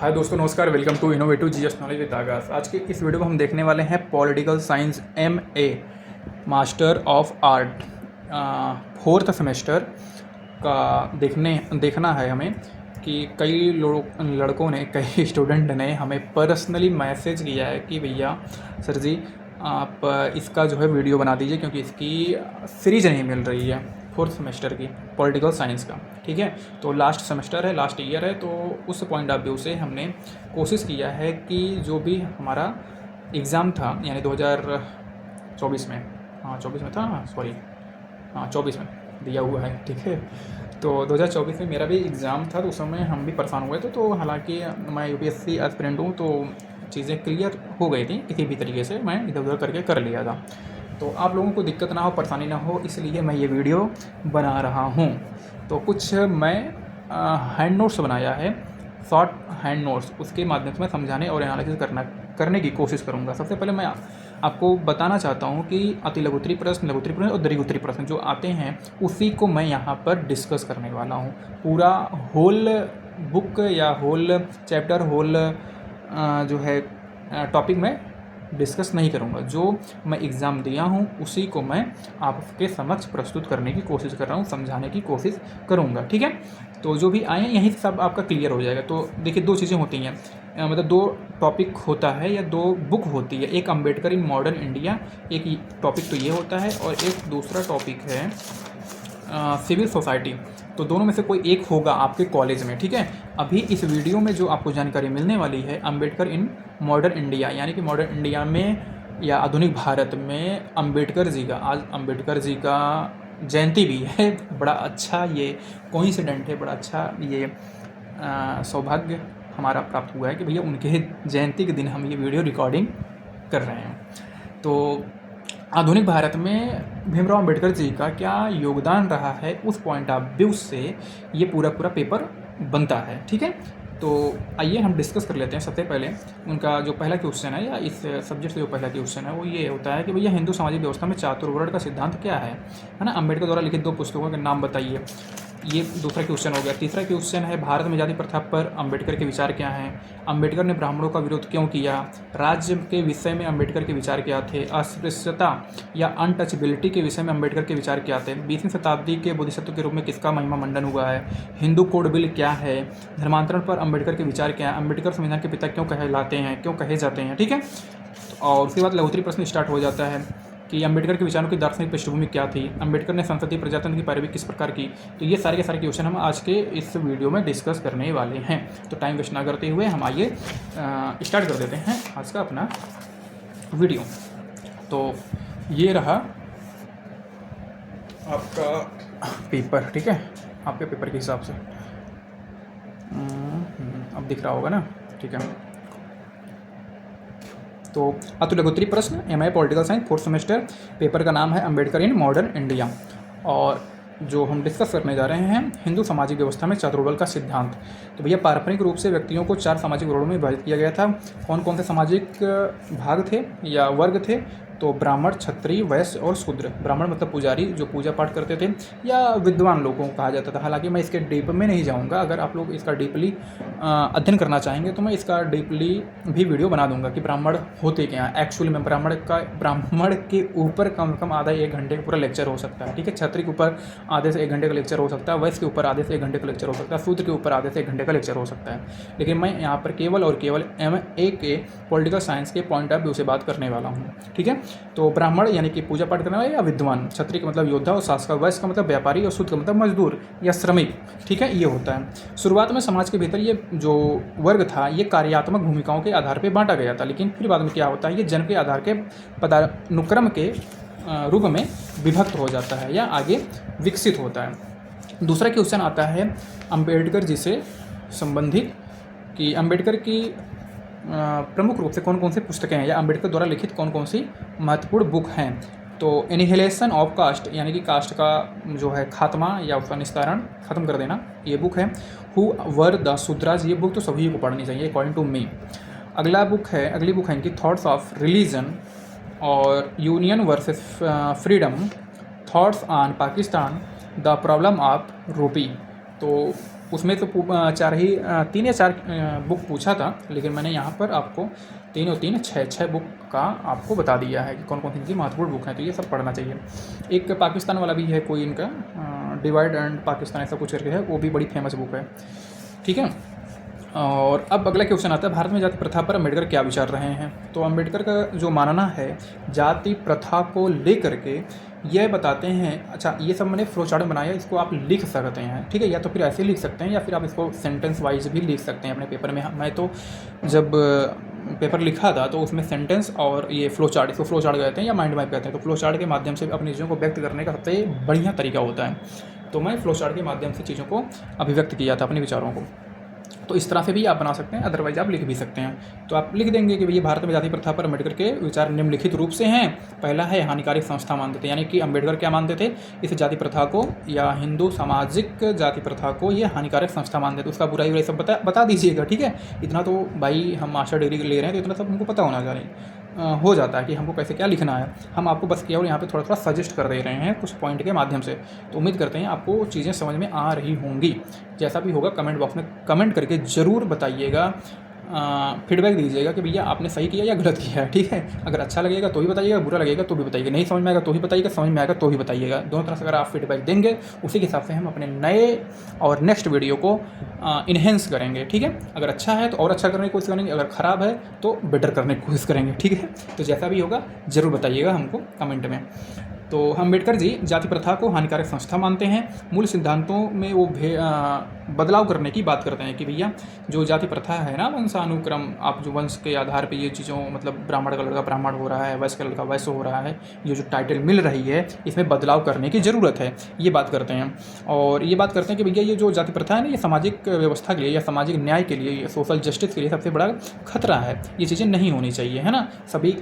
हाय दोस्तों, नमस्कार। Welcome to innovative GS knowledge with Aagaz. आज के इस वीडियो में हम देखने वाले हैं political science MA master of art fourth semester का देखना है हमें कि कई लड़कों ने कई स्टूडेंट ने हमें पर्सनली मैसेज किया है कि भैया सर जी आप इसका जो है वीडियो बना दीजिए, क्योंकि इसकी सीरीज नहीं मिल रही है फोर्थ सेमेस्टर की पॉलिटिकल साइंस का। ठीक है, तो लास्ट सेमेस्टर है, लास्ट ईयर है, तो उस पॉइंट ऑफ व्यू से हमने कोशिश किया है कि जो भी हमारा एग्ज़ाम था यानी 2024 में, हाँ 24 में था, सॉरी हाँ 24 में दिया हुआ है। ठीक है, तो 2024 में मेरा भी एग्ज़ाम था, तो उस समय हम भी परेशान हुए थे। तो हालांकि मैं यूपीएससी एस्पिरेंट हूँ, तो चीज़ें क्लियर हो गई थी, किसी भी तरीके से मैं इधर उधर करके कर लिया था। तो आप लोगों को दिक्कत ना हो, परेशानी ना हो, इसलिए मैं ये वीडियो बना रहा हूँ। तो कुछ मैं हैंड नोट्स बनाया है, शॉर्ट हैंड नोट्स, उसके माध्यम से मैं समझाने और एनालिसिस करने की कोशिश करूँगा। सबसे पहले मैं आपको बताना चाहता हूँ कि अति लघुत्तरी प्रश्न, लघुत्तरी प्रश्न और दीर्घोत्तरी प्रश्न जो आते हैं उसी को मैं यहाँ पर डिस्कस करने वाला हूँ। पूरा होल बुक या होल चैप्टर, होल जो है टॉपिक में डिस्कस नहीं करूँगा। जो मैं एग्ज़ाम दिया हूँ उसी को मैं आपके समक्ष प्रस्तुत करने की कोशिश कर रहा हूँ, समझाने की कोशिश करूँगा। ठीक है, तो जो भी आए यहीं सब आपका क्लियर हो जाएगा। तो देखिए, दो चीज़ें होती हैं, मतलब दो टॉपिक होता है या दो बुक होती है। एक अम्बेडकर इन मॉडर्न इंडिया, एक टॉपिक तो ये होता है, और एक दूसरा टॉपिक है सिविल सोसाइटी। तो दोनों में से कोई एक होगा आपके कॉलेज में। ठीक है, अभी इस वीडियो में जो आपको जानकारी मिलने वाली है अम्बेडकर इन मॉडर्न इंडिया, यानी कि मॉडर्न इंडिया में या आधुनिक भारत में अम्बेडकर जी का, आज अम्बेडकर जी का जयंती भी है। बड़ा अच्छा ये कोइंसिडेंट है, बड़ा अच्छा ये सौभाग्य हमारा प्राप्त हुआ है कि भैया उनके जयंती के दिन हम ये वीडियो रिकॉर्डिंग कर रहे हैं। तो आधुनिक भारत में भीमराव अंबेडकर जी का क्या योगदान रहा है, उस पॉइंट ऑफ व्यू से ये पूरा पेपर बनता है। ठीक है, तो आइए हम डिस्कस कर लेते हैं। सबसे पहले उनका जो पहला क्वेश्चन है, या इस सब्जेक्ट से जो पहला क्वेश्चन है, वो ये होता है कि भैया हिंदू सामाजिक व्यवस्था में चातुर्वर्ण का सिद्धांत क्या है ना। अंबेडकर द्वारा लिखित दो पुस्तकों के नाम बताइए, ये दूसरा क्वेश्चन हो गया। तीसरा क्वेश्चन है भारत में जाति प्रथा पर अंबेडकर के विचार क्या हैं, अंबेडकर ने ब्राह्मणों का विरोध क्यों किया, राज्य के विषय में अंबेडकर के विचार क्या थे, अस्पृश्यता या अनटचबिलिटी के विषय में अंबेडकर के विचार क्या थे, 20वीं शताब्दी के बोधिसत्व के रूप में किसका महिमा मंडन हुआ है, हिंदू कोड बिल क्या है, धर्मांतरण पर अंबेडकर के विचार क्या है, अंबेडकर संविधान के पिता क्यों कहलाते हैं, क्यों कहे जाते हैं। ठीक है, और उसके बाद लघुत्तरी प्रश्न स्टार्ट हो जाता है कि अंबेडकर के विचारों की दार्शनिक पृष्ठभूमि क्या थी, अंबेडकर ने संसदीय प्रजातंत्र की पैरवी किस प्रकार की। तो ये सारे के सारे क्वेश्चन हम आज के इस वीडियो में डिस्कस करने वाले हैं। तो टाइम वेस्ट ना करते हुए हम आइए स्टार्ट कर देते हैं आज का अपना वीडियो। तो ये रहा आपका पेपर। ठीक है, आपके पेपर के हिसाब से अब दिख रहा होगा ना। ठीक है, तो अतु लघुत्तरी प्रश्न MA political science fourth semester, paper का नाम है अंबेडकर इन मॉडर्न इंडिया। और जो हम डिस्कस करने जा रहे हैं हिंदू सामाजिक व्यवस्था में चातुर्वर्ग का सिद्धांत। तो भैया पारंपरिक रूप से व्यक्तियों को 4 सामाजिक वर्गों में विभाजित किया गया था। कौन कौन से सामाजिक भाग थे या वर्ग थे, तो ब्राह्मण, क्षत्रिय, वैश्य और शूद्र। ब्राह्मण मतलब पुजारी जो पूजा पाठ करते थे, या विद्वान लोगों को कहा जाता था। हालांकि मैं इसके डीप में नहीं जाऊंगा, अगर आप लोग इसका डीपली अध्ययन करना चाहेंगे तो मैं इसका डीपली भी वीडियो बना दूंगा कि ब्राह्मण होते क्या हैं एक्चुअली में। ब्राह्मण के ऊपर कम से कम आधा 1 घंटे का पूरा लेक्चर हो सकता है। ठीक है, क्षत्रिय के ऊपर आधे से 1 घंटे का लेक्चर हो सकता है, वैश्य के ऊपर आधे से 1 घंटे का लेक्चर हो सकता है, शूद्र के ऊपर आधे से 1 घंटे का लेक्चर हो सकता है। लेकिन मैं यहाँ पर केवल और केवल एमए के पॉलिटिकल साइंस के पॉइंट ऑफ व्यू से बात करने वाला हूँ। ठीक है, तो ब्राह्मण यानी कि पूजा पाठ करने वाले या विद्वान, क्षत्रिय का मतलब योद्धा और शासक, वैश्य का मतलब व्यापारी और शूद्र का मतलब मजदूर या श्रमिक। ठीक है, ये होता है। शुरुआत में समाज के भीतर ये जो वर्ग था ये कार्यात्मक भूमिकाओं के आधार पर बांटा गया था, लेकिन फिर बाद में क्या होता है, ये जन्म के आधार के पदानुक्रम के रूप में विभक्त हो जाता है या आगे विकसित होता है। दूसरा क्वेश्चन आता है अंबेडकर जी से संबंधित कि अंबेडकर की प्रमुख रूप से कौन कौन सी पुस्तकें हैं या अंबेडकर द्वारा लिखित कौन कौन सी महत्वपूर्ण बुक हैं। तो एनिहिलेशन ऑफ कास्ट यानी कि कास्ट का जो है खात्मा या उसका निस्तारण, खत्म कर देना, ये बुक है। हु वर द शूद्राज, ये बुक तो सभी को पढ़नी चाहिए अकॉर्डिंग टू मी। अगली बुक है इनकी थॉट्स ऑफ रिलीजन और union versus freedom, thoughts on Pakistan, the problem of रूपी। तो उसमें तो 3 या 4 बुक पूछा था, लेकिन मैंने यहाँ पर आपको 3 और 3 6 बुक का आपको बता दिया है कि कौन कौन सी इनकी महत्वपूर्ण बुक हैं, तो ये सब पढ़ना चाहिए। एक पाकिस्तान वाला भी है कोई इनका, डिवाइड एंड पाकिस्तान ऐसा कुछ करके है, वो भी बड़ी फेमस बुक है, ठीक है। और अब अगला क्वेश्चन आता है, भारत में जाति प्रथा पर अम्बेडकर क्या विचार रहे हैं। तो अम्बेडकर का जो मानना है जाति प्रथा को लेकर के, यह बताते हैं, अच्छा ये सब मैंने फ्लो चार्ट बनाया, इसको आप लिख सकते हैं, ठीक है, या तो फिर ऐसे लिख सकते हैं या फिर आप इसको सेंटेंस वाइज भी लिख सकते हैं अपने पेपर में। मैं तो जब पेपर लिखा था तो उसमें सेंटेंस और ये फ्लो चार्ट, इसको फ्लो चार्ट कहते हैं या माइंड मैप कहते हैं। तो फ्लो चार्ट के माध्यम से अपनी चीज़ों को व्यक्त करने का सबसे बढ़िया तरीका होता है, तो मैं फ्लो चार्ट के माध्यम से चीज़ों को अभिव्यक्त किया था, अपने विचारों को। तो इस तरह से भी आप बना सकते हैं, अदरवाइज आप लिख भी सकते हैं। तो आप लिख देंगे कि भैया भारत में जाति प्रथा पर अम्बेडकर के विचार निम्नलिखित रूप से हैं। पहला है हानिकारक संस्था मानते थे, यानी कि अम्बेडकर क्या मानते थे, इस जाति प्रथा को या हिंदू सामाजिक जाति प्रथा को ये हानिकारक संस्था मानते थे। उसका बुराई वुराई सब बता दीजिएगा, ठीक है। इतना तो भाई हम मास्टर डिग्री ले रहे हैं तो इतना सब हमको पता होना चाहिए, हो जाता है कि हमको कैसे क्या लिखना है। हम आपको बस केवल यहाँ पे थोड़ा थोड़ा सजेस्ट कर दे रहे हैं कुछ पॉइंट के माध्यम से। तो उम्मीद करते हैं आपको चीज़ें समझ में आ रही होंगी। जैसा भी होगा कमेंट बॉक्स में कमेंट करके ज़रूर बताइएगा, फीडबैक दीजिएगा कि भैया आपने सही किया या गलत किया है, ठीक है। अगर अच्छा लगेगा तो भी बताइएगा, बुरा लगेगा तो भी बताइएगा, नहीं समझ में आएगा तो भी बताइएगा, समझ में आएगा तो भी बताइएगा। दोनों तरह से अगर आप फीडबैक देंगे उसी के हिसाब से हम अपने नए और नेक्स्ट वीडियो को इन्हेंस करेंगे, ठीक है। अगर अच्छा है तो और अच्छा करने की कोशिश करेंगे, अगर ख़राब है तो बेटर करने की कोशिश करेंगे, ठीक है। तो जैसा भी होगा ज़रूर बताइएगा हमको कमेंट में। तो अम्बेडकर जी जाति प्रथा को हानिकारक संस्था मानते हैं। मूल सिद्धांतों में वो बदलाव करने की बात करते हैं कि भैया जो जाति प्रथा है ना, वंशानुक्रम, आप जो वंश के आधार पे ये चीज़ों, मतलब ब्राह्मण का लड़का ब्राह्मण हो रहा है, वैश्य का लड़का वैश्य हो रहा है, ये जो टाइटल मिल रही है इसमें बदलाव करने की ज़रूरत है, ये बात करते हैं। और ये बात करते हैं कि भैया ये जो जाति प्रथा है ना, ये सामाजिक व्यवस्था के लिए या सामाजिक न्याय के लिए, सोशल जस्टिस के लिए सबसे बड़ा खतरा है। ये चीज़ें नहीं होनी चाहिए, है ना। सभी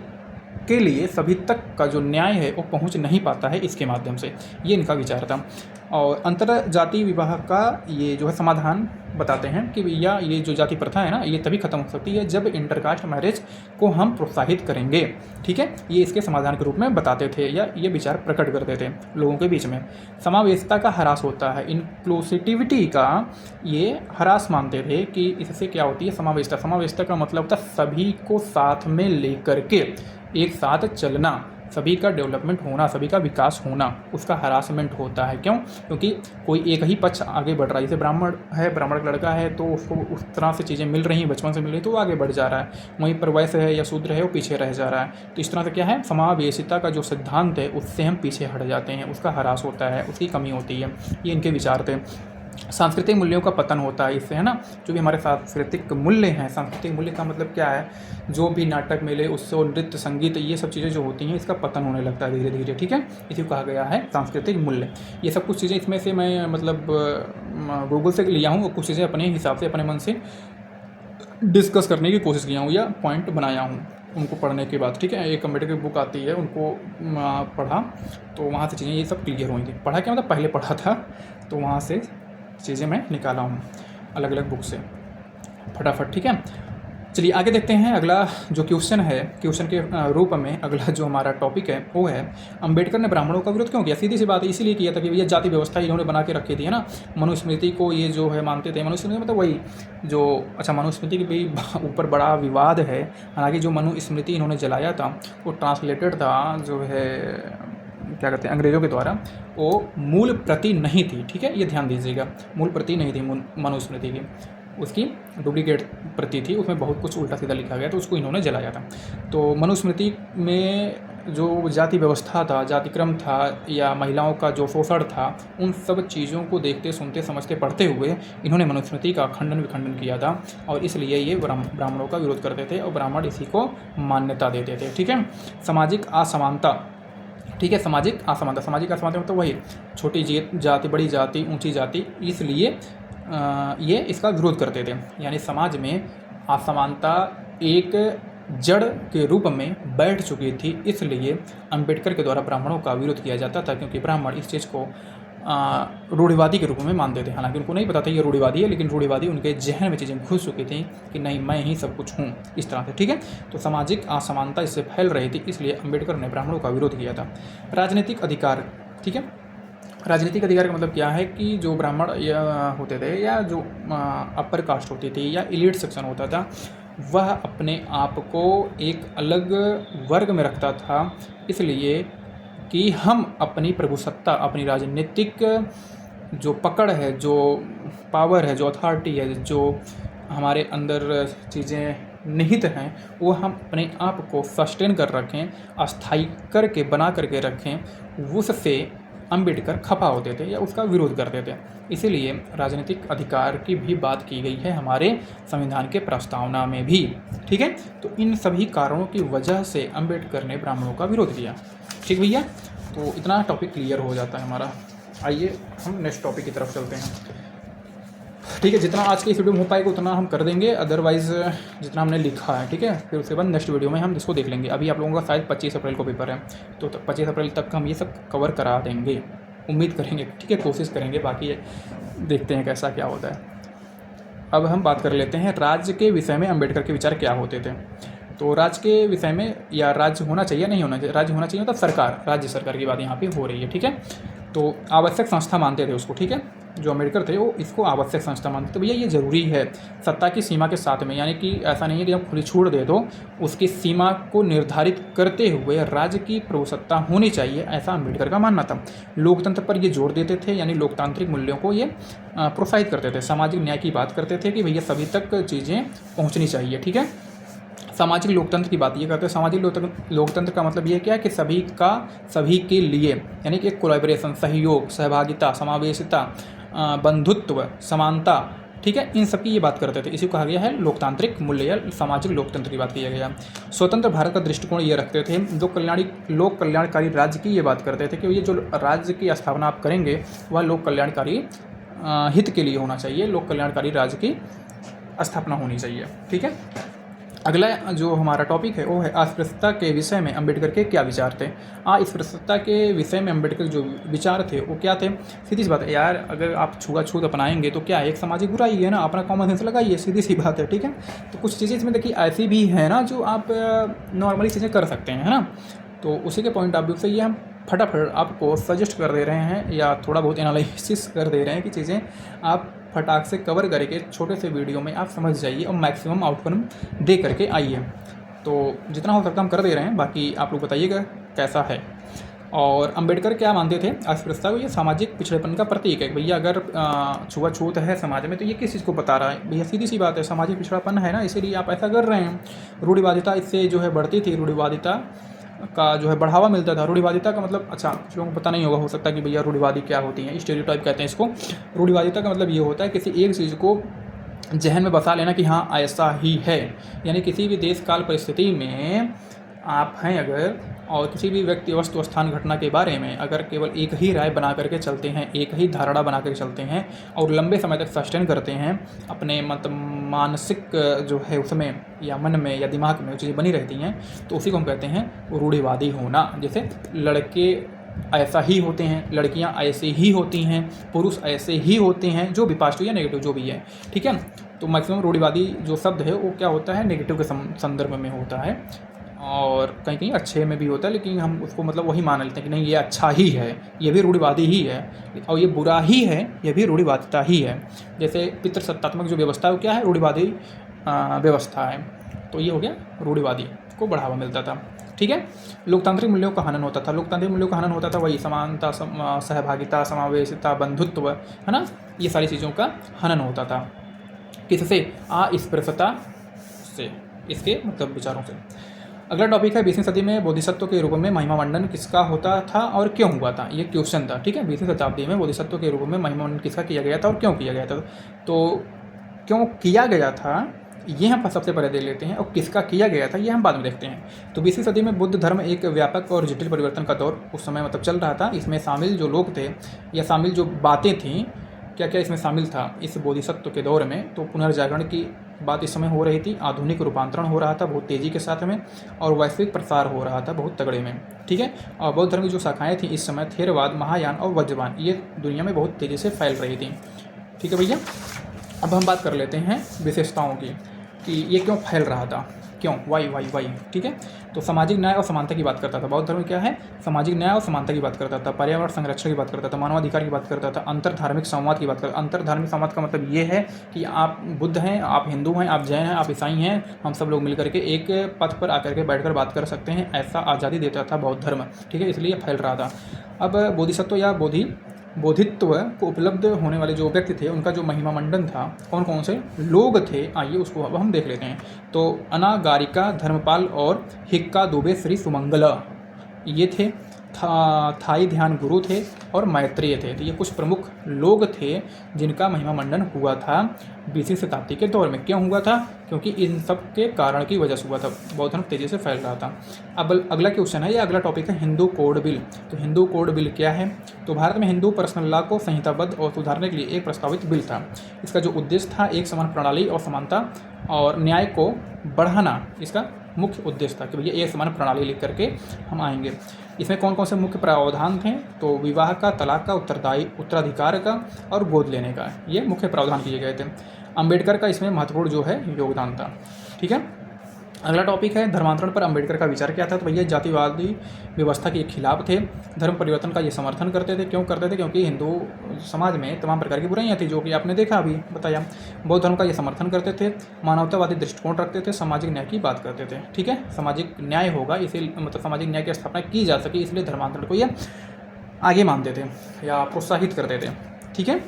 के लिए सभी तक का जो न्याय है वो पहुंच नहीं पाता है इसके माध्यम से, ये इनका विचार था। और अंतर जाति विवाह का ये जो है समाधान बताते हैं कि भैया ये जो जाति प्रथा है ना, ये तभी खत्म हो सकती है जब इंटरकास्ट मैरिज को हम प्रोत्साहित करेंगे, ठीक है। ये इसके समाधान के रूप में बताते थे या ये विचार प्रकट करते थे लोगों के बीच में। समावेशिता का ह्रास होता है, इंक्लूसिविटी का ये ह्रास मानते थे कि इससे क्या होती है समावेशिता। समावेशिता का मतलब था सभी को साथ में लेकर के एक साथ चलना, सभी का डेवलपमेंट होना, सभी का विकास होना, उसका हरासमेंट होता है। क्यों? क्योंकि कोई एक ही पक्ष आगे बढ़ रहा है। जैसे ब्राह्मण है, ब्राह्मण का लड़का है तो उसको उस तरह से चीज़ें मिल रही हैं, बचपन से मिल रही है तो वो आगे बढ़ जा रहा है। वहीं पर वैश्य है या शूद्र है वो पीछे रह जा रहा है। तो इस तरह से क्या है, समावेशिता का जो सिद्धांत है उससे हम पीछे हट जाते हैं, उसका ह्रास होता है, उसकी कमी होती है। ये इनके विचार थे। सांस्कृतिक मूल्यों का पतन होता है इससे, है ना। जो भी हमारे सांस्कृतिक मूल्य हैं, सांस्कृतिक मूल्य का मतलब क्या है, जो भी नाटक, मेले, उत्सव, नृत्य, संगीत, ये सब चीज़ें जो होती हैं इसका पतन होने लगता है धीरे धीरे, ठीक है। इसी को कहा गया है सांस्कृतिक मूल्य। ये सब कुछ चीज़ें इसमें से मैं मतलब गूगल से लिया हूँ, कुछ चीज़ें अपने हिसाब से अपने मन से डिस्कस करने की कोशिश किया हूँ या पॉइंट बनाया हूँ उनको पढ़ने के बाद, ठीक है। एक अम्बेडकर की बुक आती है, उनको पढ़ा तो वहाँ से चीज़ें ये सब क्लियर हुई थी। पढ़ा क्या मतलब पहले पढ़ा था, तो वहाँ से चीज़ें मैं निकाला हूँ अलग अलग बुक से फटाफट, ठीक है। चलिए आगे देखते हैं। अगला जो क्वेश्चन है, क्वेश्चन के रूप में अगला जो हमारा टॉपिक है वो है, अंबेडकर ने ब्राह्मणों का विरोध क्यों किया। सीधी सी बात है, इसीलिए किया था कि भैया जाति व्यवस्था इन्होंने बना के रखी थी, है ना। मनुस्मृति को ये जो है मानते थे। मनुस्मृति मतलब वही जो, अच्छा मनुस्मृति के भी ऊपर बड़ा विवाद है। हालांकि जो मनुस्मृति इन्होंने जलाया था वो ट्रांसलेटेड था, जो है क्या कहते हैं अंग्रेज़ों के द्वारा, वो मूल प्रति नहीं थी, ठीक है। ये ध्यान दीजिएगा, मूल प्रति नहीं थी मनुस्मृति की, उसकी डुप्लीकेट प्रति थी, उसमें बहुत कुछ उल्टा सीधा लिखा गया तो उसको इन्होंने जलाया था। तो मनुस्मृति में जो जाति व्यवस्था था, जातिक्रम था या महिलाओं का जो शोषण था, उन सब चीज़ों को देखते, सुनते, समझते, पढ़ते हुए इन्होंने मनुस्मृति का खंडन विखंडन किया था और इसलिए ये ब्राह्मणों का विरोध करते थे और ब्राह्मण इसी को मान्यता देते थे, ठीक है। सामाजिक असमानता, ठीक है, सामाजिक असमानता। सामाजिक असमानता मतलब वही छोटी जाति, बड़ी जाति, ऊंची जाति, इसलिए ये इसका विरोध करते थे। यानी समाज में असमानता एक जड़ के रूप में बैठ चुकी थी, इसलिए अंबेडकर के द्वारा ब्राह्मणों का विरोध किया जाता था, क्योंकि ब्राह्मण इस चीज़ को रूढ़िवादी के रूप में मानते थे। हालांकि उनको नहीं पता था ये रूढ़िवादी है, लेकिन रूढ़िवादी उनके जहन में चीज़ें घुस चुकी थी कि नहीं मैं ही सब कुछ हूँ, इस तरह से, ठीक है। तो सामाजिक असमानता इससे फैल रही थी, इसलिए अंबेडकर ने ब्राह्मणों का विरोध किया था। राजनीतिक अधिकार, ठीक है, राजनीतिक अधिकार का मतलब क्या है कि जो ब्राह्मण या होते थे या जो अपर कास्ट होती थी या एलीट सेक्शन होता था, वह अपने आप को एक अलग वर्ग में रखता था, इसलिए कि हम अपनी प्रभुसत्ता, अपनी राजनीतिक जो पकड़ है, जो पावर है, जो अथॉरिटी है, जो हमारे अंदर चीज़ें निहित हैं, वो हम अपने आप को सस्टेन कर रखें, अस्थायी करके बना करके रखें, उससे अम्बेडकर खफा होते थे या उसका विरोध करते थे। इसीलिए राजनीतिक अधिकार की भी बात की गई है हमारे संविधान के प्रस्तावना में भी। ठीक है, तो इन सभी कारणों की वजह से अम्बेडकर ने ब्राह्मणों का विरोध किया। ठीक भैया, तो इतना टॉपिक क्लियर हो जाता है हमारा। आइए हम नेक्स्ट टॉपिक की तरफ चलते हैं। ठीक है, जितना आज के इस वीडियो में हो पाएगा उतना हम कर देंगे, अदरवाइज़ जितना हमने लिखा है, ठीक है, फिर उसके बाद नेक्स्ट वीडियो में हम इसको देख लेंगे। अभी आप लोगों का शायद 25 अप्रैल को पेपर है, तो 25 अप्रैल तक हम ये सब कवर करा देंगे, उम्मीद करेंगे। ठीक है, कोशिश करेंगे, बाकी देखते हैं कैसा क्या होता है। अब हम बात कर लेते हैं राज्य के विषय में अम्बेडकर के विचार क्या होते थे। तो राज्य के विषय में, या राज्य होना चाहिए नहीं होना चाहिए, राज्य होना चाहिए मतलब सरकार, राज्य सरकार की बात यहाँ पे हो रही है। ठीक है, तो आवश्यक संस्था मानते थे उसको। ठीक है, जो अम्बेडकर थे वो इसको आवश्यक संस्था मानते थे। भैया ये ज़रूरी है सत्ता की सीमा के साथ में, यानी कि ऐसा नहीं है कि आप खुली छूट दे दो, उसकी सीमा को निर्धारित करते हुए राज्य की प्रभुसत्ता होनी चाहिए, ऐसा अम्बेडकर का मानना था। लोकतंत्र पर ये जोर देते थे, यानी लोकतांत्रिक मूल्यों को ये प्रोत्साहित करते थे। सामाजिक न्याय की बात करते थे कि भैया सभी तक चीज़ें पहुँचनी चाहिए। ठीक है, सामाजिक लोकतंत्र की बात ये करते हैं। सामाजिक लोकतंत्र का मतलब ये क्या है कि सभी का सभी के लिए, यानी कि एक कोलैबोरेशन, सहयोग, सहभागिता, समावेशिता, बंधुत्व, समानता, ठीक है, इन सब की ये बात करते थे। इसी को कहा गया है लोकतांत्रिक मूल्य या सामाजिक लोकतंत्र की बात किया गया। स्वतंत्र भारत का दृष्टिकोण ये रखते थे। लोक कल्याणकारी राज्य की ये बात करते थे कि ये जो राज्य की स्थापना आप करेंगे वह लोक कल्याणकारी हित के लिए होना चाहिए, लोक कल्याणकारी राज्य की स्थापना होनी चाहिए। ठीक है, अगला जो हमारा टॉपिक है वो है अस्पृश्यता के विषय में अम्बेडकर के क्या विचार थे। अस्पृश्यता के विषय में अम्बेडकर जो विचार थे वो क्या थे। सीधी सी बात है यार, अगर आप छुआछूत अपनाएंगे तो क्या है, एक सामाजिक बुराई है ना, अपना कॉमन सेंस लगाइए, सीधी सी बात है। ठीक है, तो कुछ चीज़ें इसमें देखिए ऐसी भी है ना जो आप नॉर्मली चीज़ें कर सकते हैं, है ना। तो उसी के पॉइंट ऑफ व्यू से ये हम फटाफट आपको सजेस्ट कर दे रहे हैं या थोड़ा बहुत एनालिसिस कर दे रहे हैं कि चीज़ें आप फटाक से कवर करके छोटे से वीडियो में आप समझ जाइए और मैक्सिमम आउटकम दे करके आइए। तो जितना हो सकता हम कर दे रहे हैं, बाकी आप लोग बताइएगा कैसा है। और अम्बेडकर क्या मानते थे, अस्पृश्यता को ये सामाजिक पिछड़ेपन का प्रतीक है। भैया अगर छुआछूत है समाज में तो ये किस चीज़ को बता रहा है। भैया सीधी सी बात है, सामाजिक पिछड़ापन है ना, इसीलिए आप ऐसा कर रहे हैं। रूढ़िवादिता इससे जो है बढ़ती थी, रूढ़िवादिता का जो है बढ़ावा मिलता था। रूढ़िवादिता का मतलब, अच्छा कुछ लोगों को पता नहीं होगा, हो सकता है कि भैया रूढ़िवादी क्या होती हैं, स्टेरियोटाइप कहते हैं इसको। रूढ़िवादिता का मतलब ये होता है किसी एक चीज़ को जहन में बसा लेना कि हाँ ऐसा ही है। यानी किसी भी देश काल परिस्थिति में आप हैं अगर, और किसी भी व्यक्ति, वस्तु, स्थान, घटना के बारे में अगर केवल एक ही राय बना करके चलते हैं, एक ही धारणा बना कर चलते हैं और लंबे समय तक सस्टेन करते हैं, अपने मतलब मानसिक जो है उसमें या मन में या दिमाग में वो चीज़ें बनी रहती हैं, तो उसी को हम कहते हैं रूढ़िवादी होना। जैसे लड़के ऐसा ही होते हैं, लड़कियां ऐसे ही होती हैं, पुरुष ऐसे ही होते हैं, जो भी पॉजिटिव या नेगेटिव जो भी है। ठीक है, तो मैक्सिमम रूढ़िवादी जो शब्द है वो क्या होता है, नेगेटिव के संदर्भ में होता है और कहीं कहीं अच्छे में भी होता है, लेकिन हम उसको मतलब वही मान लेते हैं कि नहीं ये अच्छा ही है, ये भी रूढ़िवादी ही है, और ये बुरा ही है, ये भी रूढ़िवादिता ही है। जैसे पितृसत्तात्मक जो व्यवस्था है वो क्या है, रूढ़िवादी व्यवस्था है। तो ये हो गया, रूढ़िवादी को बढ़ावा मिलता था। ठीक है, लोकतांत्रिक मूल्यों का हनन होता था। लोकतांत्रिक मूल्यों का हनन होता था वही समानता, सहभागिता, समावेशिता, बंधुत्व, है ना, ये सारी चीज़ों का हनन होता था। किससे, अस्पृश्यता से, इसके मतलब विचारों से। अगला टॉपिक है 20वीं सदी में बोधिसत्व के रूप में महिमा मंडन किसका होता था और क्यों हुआ था, ये क्वेश्चन था। ठीक है, 20वीं शताब्दी में बोधिसत्व के रूप में महिमा मंडन किसका किया गया था और क्यों किया गया था। तो क्यों किया गया था ये हम सबसे पहले देख लेते हैं, और किसका किया गया था ये हम बाद में देखते हैं। तो 20वीं सदी में बुद्ध धर्म एक व्यापक और जटिल परिवर्तन का दौर उस समय मतलब चल रहा था। इसमें शामिल जो लोग थे या शामिल जो बातें थीं, क्या क्या इसमें शामिल था इस बोधिसत्व के दौर में। तो पुनर्जागरण की बात इस समय हो रही थी, आधुनिक रूपांतरण हो रहा था बहुत तेज़ी के साथ में, और वैश्विक प्रसार हो रहा था बहुत तगड़े में। ठीक है, और बौद्ध धर्म की जो शाखाएँ थीं इस समय थेरवाद, महायान और वज्रवान, ये दुनिया में बहुत तेज़ी से फैल रही थी। ठीक है भैया, अब हम बात कर लेते हैं विशेषताओं की कि ये क्यों फैल रहा था, क्यों, वाई, ठीक है। तो सामाजिक न्याय और समानता की बात करता था। बौद्ध धर्म क्या है, सामाजिक न्याय और समानता की बात करता था, पर्यावरण संरक्षण की बात करता था, मानवाधिकार की बात करता था, अंतर धार्मिक संवाद की बात करता था। अंतर धार्मिक संवाद का मतलब ये है कि आप बुद्ध हैं, आप हिंदू हैं, आप जैन हैं, आप ईसाई हैं, हम सब लोग मिलकर के एक पथ पर आकर के बैठकर बात कर सकते हैं, ऐसा आज़ादी देता था बौद्ध धर्म, ठीक है, इसलिए फैल रहा था। अब बोधिसत्व या बोधित्व को उपलब्ध होने वाले जो व्यक्ति थे, उनका जो महिमा मंडन था, कौन कौन से लोग थे, आइए उसको अब हम देख लेते हैं। तो अनागारिका, धर्मपाल और हिक्का दुबे श्री सुमंगला, ये थे। थाई ध्यान गुरु थे और मैत्रेय थे। तो ये कुछ प्रमुख लोग थे जिनका महिमा मंडन हुआ था 20वीं शताब्दी के दौर में। क्यों हुआ था, क्योंकि इन सब के कारण की वजह से हुआ था, बौद्ध धर्म तेज़ी से फैल रहा था। अब अगला क्वेश्चन है, या अगला टॉपिक है हिंदू कोड बिल। तो हिंदू कोड बिल क्या है, तो भारत में हिंदू पर्सनल लॉ को संहिताबद्ध और सुधारने के लिए एक प्रस्तावित बिल था। इसका जो उद्देश्य था, एक समान प्रणाली और समानता और न्याय को बढ़ाना, इसका मुख्य उद्देश्य था कि भैया एक समान प्रणाली लिख करके हम आएंगे। इसमें कौन कौन से मुख्य प्रावधान थे, तो विवाह का, तलाक का, उत्तराधिकार का और गोद लेने का, ये मुख्य प्रावधान किए गए थे। अंबेडकर का इसमें महत्वपूर्ण जो है योगदान था, ठीक है। अगला टॉपिक है धर्मांतरण पर अंबेडकर का विचार क्या था। तो भैया जातिवादी व्यवस्था के खिलाफ थे, धर्म परिवर्तन का ये समर्थन करते थे। क्यों करते थे, क्योंकि हिंदू समाज में तमाम प्रकार की बुराइयां थी, जो कि आपने देखा अभी बताया। बौद्ध धर्म का ये समर्थन करते थे, मानवतावादी दृष्टिकोण रखते थे, सामाजिक न्याय की बात करते थे, ठीक है। सामाजिक न्याय होगा, इसीलिए मतलब सामाजिक न्याय की स्थापना की जा सके, इसलिए धर्मांतरण को ये आगे मानते थे या प्रोत्साहित करते थे, ठीक है।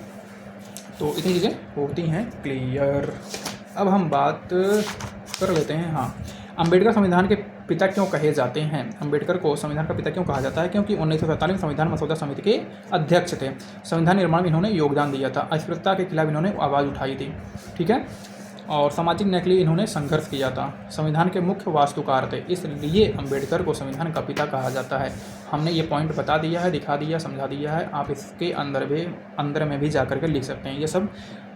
तो इतनी चीज़ें होती हैं क्लियर। अब हम बात कर लेते हैं, हाँ, अंबेडकर संविधान के पिता क्यों कहे जाते हैं। अंबेडकर को संविधान का पिता क्यों कहा जाता है, क्योंकि 1947 में संविधान मसौदा समिति के अध्यक्ष थे। संविधान निर्माण में इन्होंने योगदान दिया था, अस्पृश्यता के खिलाफ इन्होंने आवाज़ उठाई थी, ठीक है, और सामाजिक न्याय के लिए इन्होंने संघर्ष किया था। संविधान के मुख्य वास्तुकार थे, इसलिए अंबेडकर को संविधान का पिता कहा जाता है। हमने ये पॉइंट बता दिया है, दिखा दिया, समझा दिया है, आप इसके अंदर में भी जा करके लिख सकते हैं। ये सब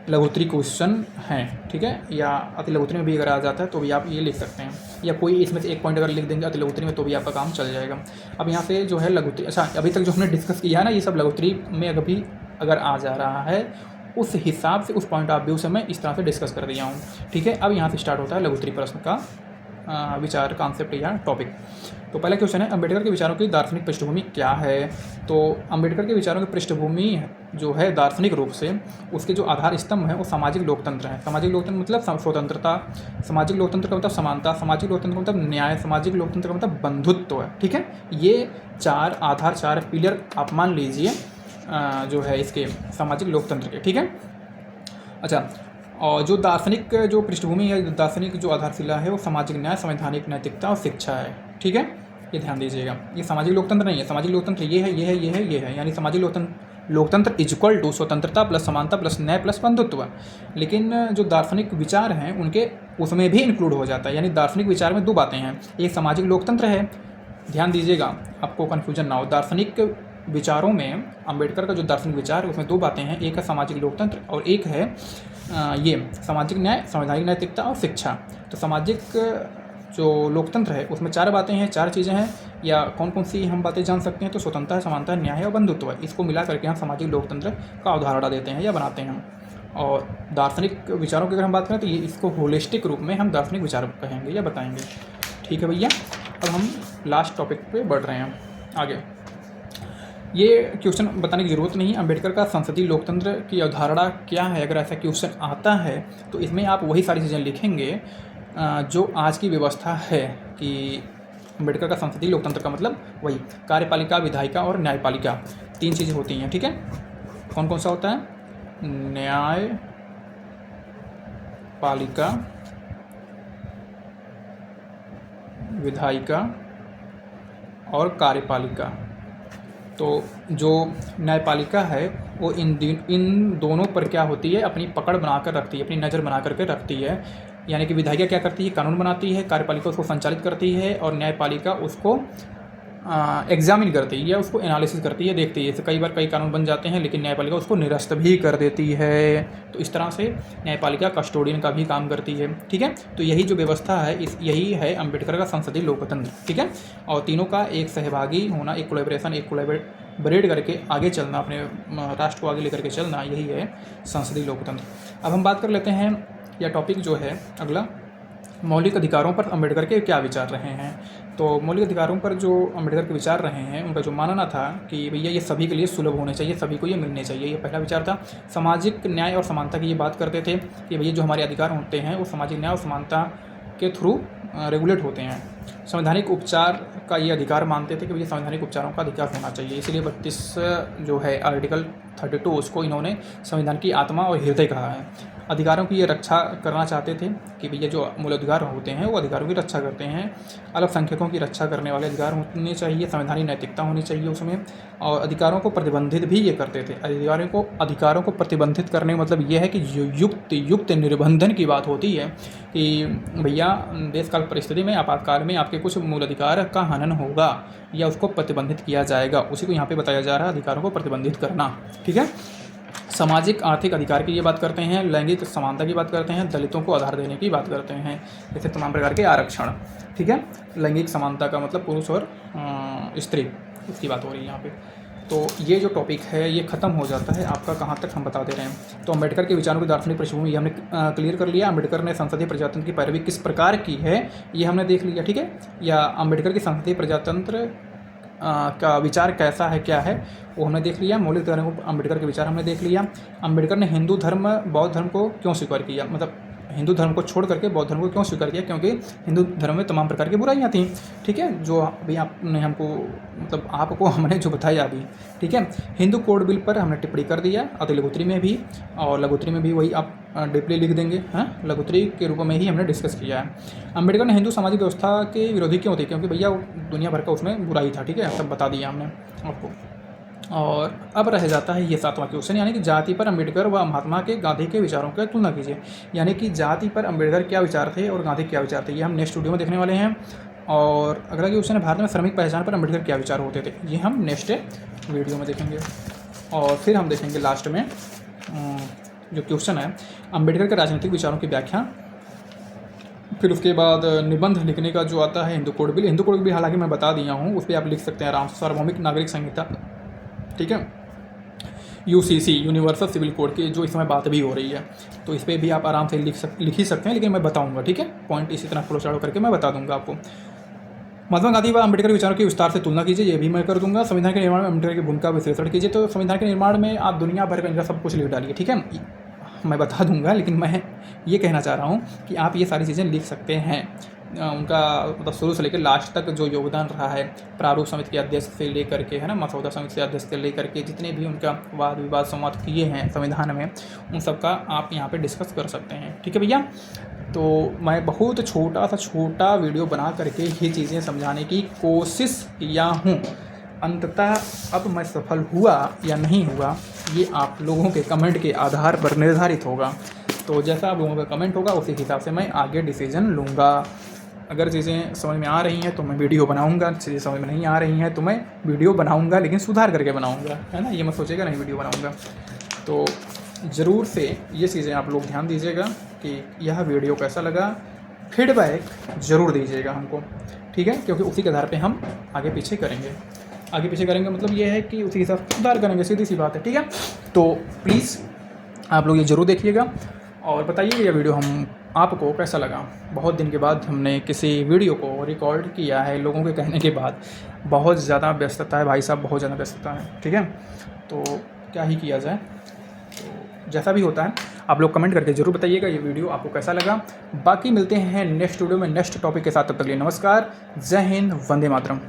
लघुत्तरी क्वेश्चन हैं, ठीक है, या अति लघुत्तरी में भी अगर आ जाता है तो भी आप ये लिख सकते हैं, या कोई इसमें से एक पॉइंट अगर लिख देंगे अति लघुत्तरी में तो भी आपका काम चल जाएगा। अब यहाँ से जो है लघुत्तरी, अच्छा अभी तक जो हमने डिस्कस किया है ना, ये सब लघुत्तरी में अगर आ जा रहा है, उस हिसाब से, उस पॉइंट ऑफ व्यू से मैं इस तरह से डिस्कस कर दिया हूँ, ठीक है। अब यहाँ से स्टार्ट होता है लघुत्तरी प्रश्न का विचार, कॉन्सेप्ट या टॉपिक। तो पहला क्वेश्चन है, अंबेडकर के विचारों की दार्शनिक पृष्ठभूमि क्या है। तो अंबेडकर के विचारों की पृष्ठभूमि जो है दार्शनिक रूप से, उसके जो आधार स्तंभ है वो सामाजिक लोकतंत्र है। सामाजिक लोकतंत्र मतलब स्वतंत्रता, सामाजिक लोकतंत्र का मतलब समानता, सामाजिक लोकतंत्र का मतलब न्याय, सामाजिक लोकतंत्र का मतलब बंधुत्व है, ठीक है। ये चार आधार, चार पिलर आप मान लीजिए जो है इसके सामाजिक लोकतंत्र के, ठीक है। अच्छा, और जो दार्शनिक जो पृष्ठभूमि है, दार्शनिक जो आधारशिला है वो सामाजिक न्याय, संवैधानिक नैतिकता और शिक्षा है, ठीक है, ये ध्यान दीजिएगा। ये सामाजिक लोकतंत्र नहीं है, सामाजिक लोकतंत्र ये है, ये है, ये है, ये है, यानी सामाजिक लोकतंत्र इक्वल टू स्वतंत्रता प्लस समानता प्लस न्याय प्लस बंधुत्व। लेकिन जो दार्शनिक विचार हैं उनके उसमें भी इंक्लूड हो जाता है, यानी दार्शनिक विचार में दो बातें हैं, एक सामाजिक लोकतंत्र है, ध्यान दीजिएगा आपको कन्फ्यूजन ना हो। दार्शनिक विचारों में अंबेडकर का जो दार्शनिक विचार है उसमें दो बातें हैं, एक है सामाजिक लोकतंत्र और एक है ये सामाजिक न्याय, संवैधानिक नैतिकता और शिक्षा। तो सामाजिक जो लोकतंत्र है उसमें चार बातें हैं, चार चीज़ें हैं, या कौन कौन सी हम बातें जान सकते हैं, तो स्वतंत्रता है, समानता है, न्याय है और बंधुत्व है। इसको मिला करके हम सामाजिक लोकतंत्र का अवधारणा देते हैं या बनाते हैं। और दार्शनिक विचारों की अगर हम बात करें तो ये इसको होलिस्टिक रूप में हम दार्शनिक विचार कहेंगे या बताएंगे, ठीक है भैया। अब हम लास्ट टॉपिक पे बढ़ रहे हैं आगे। ये क्वेश्चन बताने की ज़रूरत नहीं, अंबेडकर का संसदीय लोकतंत्र की अवधारणा क्या है, अगर ऐसा क्वेश्चन आता है तो इसमें आप वही सारी चीज़ें लिखेंगे जो आज की व्यवस्था है, कि अंबेडकर का संसदीय लोकतंत्र का मतलब वही कार्यपालिका, विधायिका और न्यायपालिका, तीन चीज़ें होती हैं, ठीक है। कौन कौन सा होता है, न्यायपालिका, विधायिका और कार्यपालिका। तो जो न्यायपालिका है वो इन दोनों पर क्या होती है, अपनी पकड़ बनाकर रखती है, अपनी नज़र बना करके रखती है। यानी कि विधायिका क्या करती है, कानून बनाती है, कार्यपालिका उसको संचालित करती है और न्यायपालिका उसको एग्जामिन करती है या उसको एनालिसिस करती है, देखती है। तो कई बार कई कानून बन जाते हैं लेकिन न्यायपालिका उसको निरस्त भी कर देती है। तो इस तरह से न्यायपालिका कस्टोडियन का भी काम करती है, ठीक है। तो यही जो व्यवस्था है यही है अंबेडकर का संसदीय लोकतंत्र, ठीक है। और तीनों का एक सहभागी होना, एक कोलैबोरेशन, एक कोलैबोरेट करके आगे चलना, अपने राष्ट्र को आगे लेकर के चलना, यही है संसदीय लोकतंत्र। अब हम बात कर लेते हैं, यह टॉपिक जो है अगला मौलिक अधिकारों पर अम्बेडकर के क्या विचार रहे हैं। तो मौलिक अधिकारों पर जो अम्बेडकर के विचार रहे हैं, उनका जो मानना था कि भैया ये सभी के लिए सुलभ होने चाहिए, सभी को ये मिलने चाहिए, ये पहला विचार था। सामाजिक न्याय और समानता की ये बात करते थे कि भैया जो हमारे अधिकार होते हैं वो सामाजिक न्याय और समानता के थ्रू रेगुलेट होते हैं। संवैधानिक उपचार का ये अधिकार मानते थे कि भैया संवैधानिक उपचारों का अधिकार होना चाहिए, इसीलिए 32 जो है आर्टिकल 32 उसको इन्होंने संविधान की आत्मा और हृदय कहा है। अधिकारों की ये रक्षा करना चाहते थे कि भैया जो मूल अधिकार होते हैं वो अधिकारों की रक्षा करते हैं। अल्पसंख्यकों की रक्षा करने वाले अधिकार होने चाहिए, संवैधानिक नैतिकता होनी चाहिए उसमें, और अधिकारों को प्रतिबंधित भी ये करते थे। अधिकारों को प्रतिबंधित करने का मतलब ये है कि युक्त निर्बंधन की बात होती है कि भैया देशकाल परिस्थिति में आपातकाल में आपके कुछ मूल अधिकार का हनन होगा या उसको प्रतिबंधित किया जाएगा, उसी को यहाँ पे बताया जा रहा है, अधिकारों को प्रतिबंधित करना। ठीक है। सामाजिक आर्थिक अधिकार की ये बात करते हैं, लैंगिक समानता की बात करते हैं, दलितों को आधार देने की बात करते हैं, जैसे तमाम प्रकार के आरक्षण। ठीक है। लैंगिक समानता का मतलब पुरुष और स्त्री, इसकी बात हो रही है यहाँ पे। तो ये जो टॉपिक है ये ख़त्म हो जाता है आपका, कहाँ तक हम बता दे रहे हैं। तो अम्बेडकर के विचारों की दार्शनिक पृष्ठभूमि ये हमने क्लियर कर लिया। अम्बेडकर ने संसदीय प्रजातंत्र की पैरवी किस प्रकार की है ये हमने देख लिया। ठीक है। या अम्बेडकर की संसदीय प्रजातंत्र का विचार कैसा है, क्या है, वो हमने देख लिया। मौलिक अधिकारों को अम्बेडकर के विचार हमने देख लिया। अम्बेडकर ने हिंदू धर्म बौद्ध धर्म को क्यों स्वीकार किया, मतलब हिंदू धर्म को छोड़ करके बौद्ध धर्म को क्यों स्वीकार किया, क्योंकि हिंदू धर्म में तमाम प्रकार की बुराइयाँ थी। ठीक है। जो अभी आपने हमको मतलब आपको हमने जो बताया अभी। ठीक है। हिंदू कोड बिल पर हमने टिप्पणी कर दिया, अति लघुत्री में भी और लघुत्री में भी वही आप डीपली लिख देंगे। हाँ, लघुत्री के रूप में ही हमने डिस्कस किया है। अम्बेडकर ने हिंदू सामाजिक व्यवस्था के विरोधी क्यों थे, क्योंकि भैया दुनिया भर का उसमें बुराई था। ठीक है, सब बता दिया हमने आपको। और अब रह जाता है ये 7वां क्वेश्चन, यानी कि जाति पर अम्बेडकर व महात्मा के गांधी के विचारों की तुलना कीजिए। यानी कि जाति पर अम्बेडकर क्या विचार थे और गांधी क्या विचार थे, ये हम नेक्स्ट वीडियो में देखने वाले हैं। और अगला क्वेश्चन है भारत में श्रमिक पहचान पर अम्बेडकर क्या विचार होते थे, ये हम नेक्स्ट वीडियो में देखेंगे। और फिर हम देखेंगे लास्ट में जो क्वेश्चन है अम्बेडकर के राजनीतिक विचारों की व्याख्या। फिर उसके बाद निबंध लिखने का जो आता है Hindu code bill. Hindu code bill हालांकि मैं बता दिया हूँ, उस पर आप लिख सकते हैं आराम से, सार्वभौमिक नागरिक संहिता। ठीक है। यूसीसी यूनिवर्सल सिविल कोड की जो इस समय बात भी हो रही है, तो इस पर भी आप आराम से लिख ही सकते हैं, लेकिन मैं बताऊंगा। ठीक है। पॉइंट इसी तरह फ्लो चार्ट करके मैं बता दूंगा आपको। महात्मा गांधी व अम्बेडकर के विचारों की विस्तार से तुलना कीजिए, ये भी मैं कर दूंगा। संविधान के निर्माण में अम्बेडकर की भूमिका विश्लेषण कीजिए। तो संविधान के निर्माण में आप दुनिया भर का इनका सब कुछ लिख डालिए। ठीक है, मैं बता दूंगा, लेकिन मैं ये कहना चाह रहा हूँ कि आप ये सारी चीज़ें लिख सकते हैं। उनका मतलब शुरू से लेकर लास्ट तक जो योगदान रहा है, प्रारूप समिति के अध्यक्ष से लेकर के, है ना, मसौदा समिति के अध्यक्ष से लेकर के, जितने भी उनका वाद विवाद संवाद किए हैं संविधान में, उन सब का आप यहाँ पे डिस्कस कर सकते हैं। ठीक है भैया। तो मैं बहुत छोटा वीडियो बना करके ये चीज़ें समझाने की कोशिश किया हूँ। अंततः अब मैं सफल हुआ या नहीं हुआ ये आप लोगों के कमेंट के आधार पर निर्धारित होगा। तो जैसा आप लोगों का कमेंट होगा उसी हिसाब से मैं आगे डिसीजन लूँगा। अगर चीज़ें समझ में आ रही हैं तो मैं वीडियो बनाऊंगा, चीज़ें समझ में नहीं आ रही हैं तो मैं वीडियो बनाऊंगा, लेकिन सुधार करके बनाऊंगा, है ना। ये मत सोचेगा नहीं वीडियो बनाऊंगा। तो ज़रूर से ये चीज़ें आप लोग ध्यान दीजिएगा कि यह वीडियो कैसा लगा, फीडबैक ज़रूर दीजिएगा हमको। ठीक है, क्योंकि उसी के आधार पर हम आगे पीछे करेंगे मतलब ये है कि उसी के साथ सुधार करेंगे, सीधी सी बात है। ठीक है। तो प्लीज़ आप लोग ये ज़रूर देखिएगा और बताइए ये वीडियो हम आपको कैसा लगा। बहुत दिन के बाद हमने किसी वीडियो को रिकॉर्ड किया है, लोगों के कहने के बाद। बहुत ज़्यादा व्यस्तता है भाई साहब, बहुत ज़्यादा व्यस्तता है। ठीक है, तो क्या ही किया जाए। तो जैसा भी होता है आप लोग कमेंट करके ज़रूर बताइएगा ये वीडियो आपको कैसा लगा। बाकी मिलते हैं नेक्स्ट वीडियो में नेक्स्ट टॉपिक के साथ, तब तक के लिए नमस्कार, जय हिंद, वंदे मातरम।